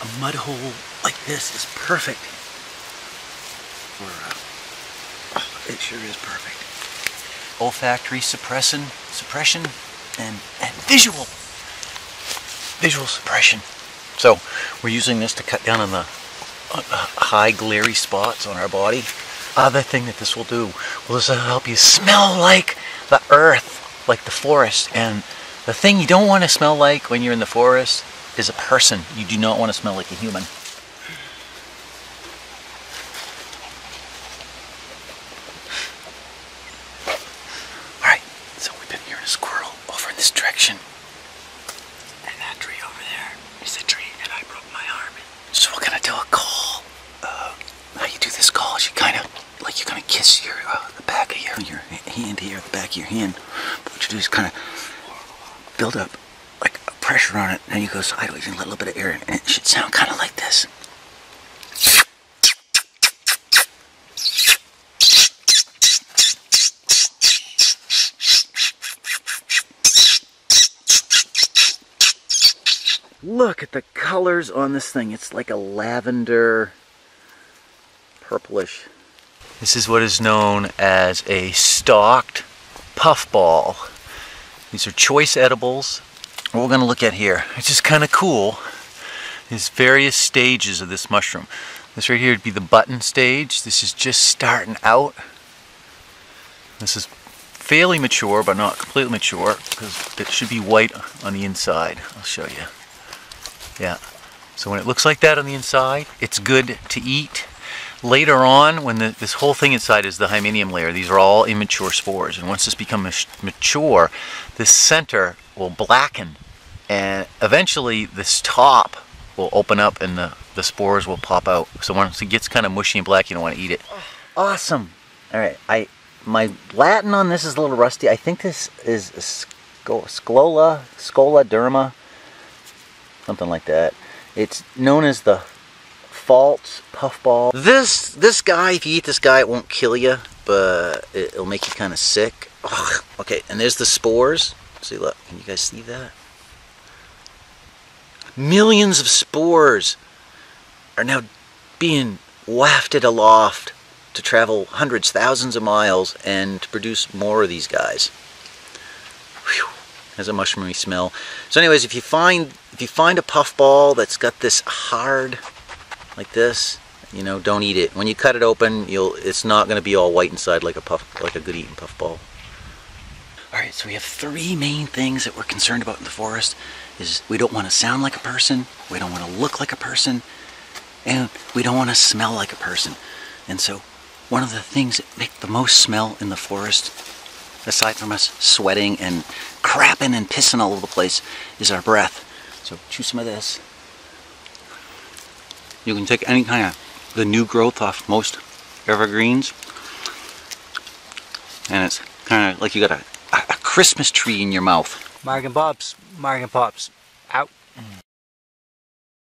a mud hole like this is perfect for, it sure is perfect. Olfactory suppression and visual suppression. So we're using this to cut down on the high glary spots on our body. Other thing that this will do, well, this will help you smell like the earth, like the forest. And the thing you don't want to smell like when you're in the forest is a person. You do not want to smell like a human. Alright, so we've been hearing a squirrel over in this direction. And that tree over there is a tree, and I broke my arm. So we're gonna do a call. How you do this call is you kind of, like you're gonna kiss your, the back of your hand here, the back of your hand. But what you do is kind of build up like a pressure on it, and you go sideways and let a little bit of air in, and it should sound kind of like this. Look at the colors on this thing. It's like a lavender, purplish. This is what is known as a stalked puffball. These are choice edibles. What we're going to look at here, it's just kind of cool, is various stages of this mushroom. This right here would be the button stage. This is just starting out. This is fairly mature, but not completely mature, because it should be white on the inside. I'll show you. Yeah. So when it looks like that on the inside, it's good to eat. Later on, when this whole thing inside is the hymeneum layer, these are all immature spores. And once this becomes mature, this center will blacken. And eventually, this top will open up and the spores will pop out. So once it gets kind of mushy and black, you don't want to eat it. Awesome. All right. My Latin on this is a little rusty. I think this is Scola derma. Something like that. It's known as the false puffball. This guy, if you eat this guy, it won't kill you, but it'll make you kind of sick. Ugh. Okay, and there's the spores. See, look, can you guys see that? Millions of spores are now being wafted aloft to travel hundreds, thousands of miles and to produce more of these guys. Whew. Has a mushroomy smell. So anyways, if you find a puffball that's got this hard, like this, you know, don't eat it. When you cut it open, it's not going to be all white inside like a good eating puffball. All right, so we have three main things that we're concerned about in the forest. Is we don't want to sound like a person, we don't want to look like a person, and we don't want to smell like a person. And so one of the things that make the most smell in the forest, aside from us sweating and crapping and pissing all over the place, is our breath. So chew some of this. You can take any kind of the new growth off most evergreens, and it's kind of like you got a Christmas tree in your mouth. Mark and Pops, out.